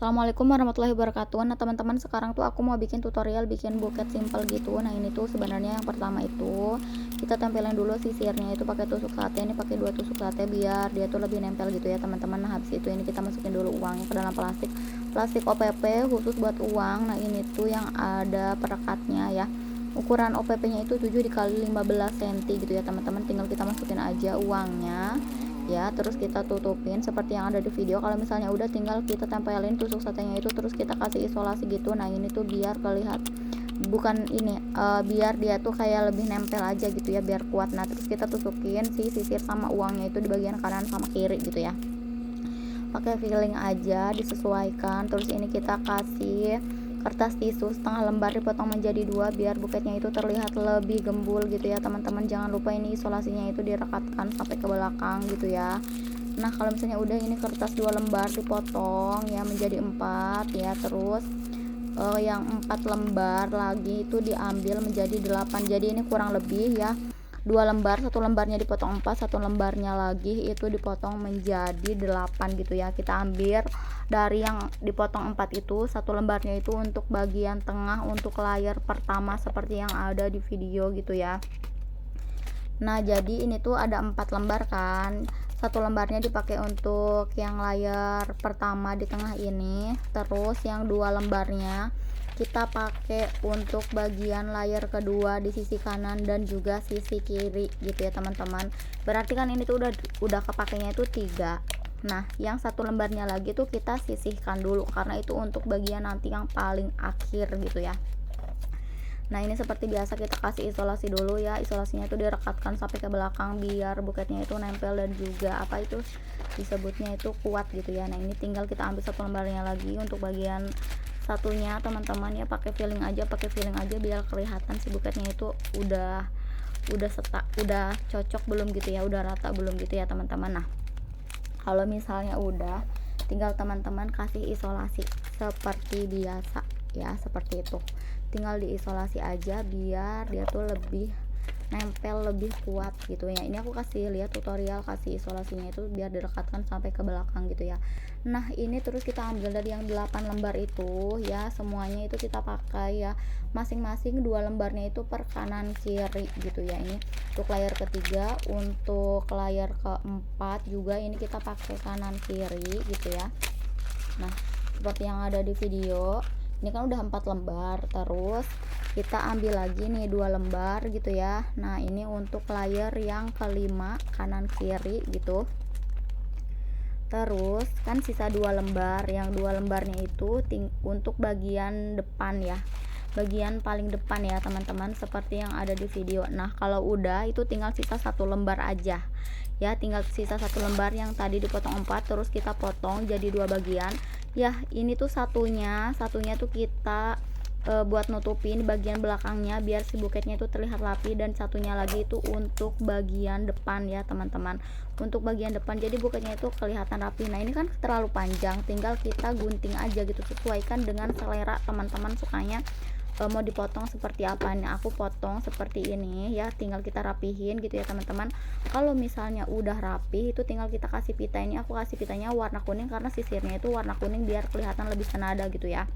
Assalamualaikum warahmatullahi wabarakatuh. Nah teman-teman, sekarang tuh aku mau bikin tutorial bikin buket simple gitu. Nah ini tuh sebenarnya yang pertama itu kita tempelin dulu sisirnya itu pakai tusuk sate. Ini pakai 2 tusuk sate biar dia tuh lebih nempel gitu ya teman-teman. Nah habis itu ini kita masukin dulu uangnya ke dalam plastik OPP khusus buat uang. Nah ini tuh yang ada perekatnya ya. Ukuran OPP-nya itu 7 dikali 15 cm gitu ya teman-teman. Tinggal kita masukin aja uangnya ya, terus kita tutupin seperti yang ada di video. Kalau misalnya udah, tinggal kita tempelin tusuk satenya itu, terus kita kasih isolasi gitu. Nah ini tuh biar kelihatan, bukan ini, biar dia tuh kayak lebih nempel aja gitu ya, biar kuat. Nah terus kita tusukin si sisir sama uangnya itu di bagian kanan sama kiri gitu ya, pakai filling aja, disesuaikan. Terus ini kita kasih kertas tisu setengah lembar dipotong menjadi 2 biar buketnya itu terlihat lebih gembul gitu ya teman-teman. Jangan lupa ini isolasinya itu direkatkan sampai ke belakang gitu ya. Nah kalau misalnya udah, ini kertas 2 lembar dipotong ya menjadi 4 ya. Terus yang 4 lembar lagi itu diambil menjadi 8. Jadi ini kurang lebih ya 2 lembar, 1 lembarnya dipotong 4, 1 lembarnya lagi itu dipotong menjadi 8 gitu ya. Kita ambil dari yang dipotong 4 itu, 1 lembarnya itu untuk bagian tengah, untuk layar pertama seperti yang ada di video gitu ya. Nah jadi ini tuh ada 4 lembar kan, 1 lembarnya dipakai untuk yang layar pertama di tengah ini, terus yang 2 lembarnya kita pakai untuk bagian layar kedua di sisi kanan dan juga sisi kiri gitu ya teman-teman. Berarti kan ini tuh udah kepakainya itu 3. Nah yang 1 lembarnya lagi tuh kita sisihkan dulu karena itu untuk bagian nanti yang paling akhir gitu ya. Nah ini seperti biasa kita kasih isolasi dulu ya, isolasinya itu direkatkan sampai ke belakang biar buketnya itu nempel dan juga apa itu disebutnya itu kuat gitu ya. Nah ini tinggal kita ambil 1 lembarnya lagi untuk bagian satunya teman-teman ya, pakai filling aja biar kelihatan si buketnya itu udah cocok belum gitu ya, udah rata belum gitu ya teman-teman. Nah kalau misalnya udah, tinggal teman-teman kasih isolasi seperti biasa ya, seperti itu. Tinggal diisolasi aja biar dia tuh lebih nempel, lebih kuat gitu ya. Ini aku kasih lihat tutorial kasih isolasinya itu biar direkatkan sampai ke belakang gitu ya. Nah ini terus kita ambil dari yang 8 lembar itu ya, semuanya itu kita pakai ya, masing-masing 2 lembarnya itu per kanan kiri gitu ya. Ini untuk layar ketiga, untuk layar keempat juga ini kita pakai kanan kiri gitu ya. Nah seperti yang ada di video, ini kan udah 4 lembar, terus kita ambil lagi nih 2 lembar gitu ya. Nah ini untuk layar yang kelima kanan kiri gitu. Terus kan sisa 2 lembar, yang 2 lembarnya itu untuk bagian depan ya, bagian paling depan ya teman-teman, seperti yang ada di video. Nah kalau udah itu tinggal sisa 1 lembar aja ya, tinggal sisa 1 lembar yang tadi dipotong 4, terus kita potong jadi 2 bagian ya. Ini tuh satunya tuh kita buat nutupin bagian belakangnya biar si buketnya itu terlihat rapi, dan satunya lagi itu untuk bagian depan ya teman-teman, untuk bagian depan jadi buketnya itu kelihatan rapi. Nah ini kan terlalu panjang, tinggal kita gunting aja gitu, sesuaikan dengan selera teman-teman sukanya mau dipotong seperti apa. Nih aku potong seperti ini ya, tinggal kita rapihin gitu ya teman-teman. Kalau misalnya udah rapi itu tinggal kita kasih pita. Ini aku kasih pitanya warna kuning karena sisirnya itu warna kuning biar kelihatan lebih senada gitu ya.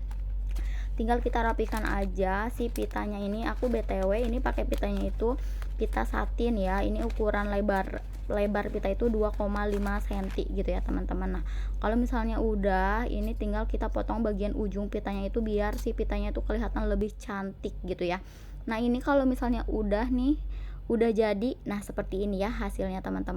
Tinggal kita rapikan aja si pitanya. Ini aku btw ini pakai pitanya itu pita satin ya, ini ukuran lebar pita itu 2,5 cm gitu ya teman-teman. Nah kalau misalnya udah, ini tinggal kita potong bagian ujung pitanya itu biar si pitanya itu kelihatan lebih cantik gitu ya. Nah ini kalau misalnya udah nih, udah jadi, nah seperti ini ya hasilnya teman-teman.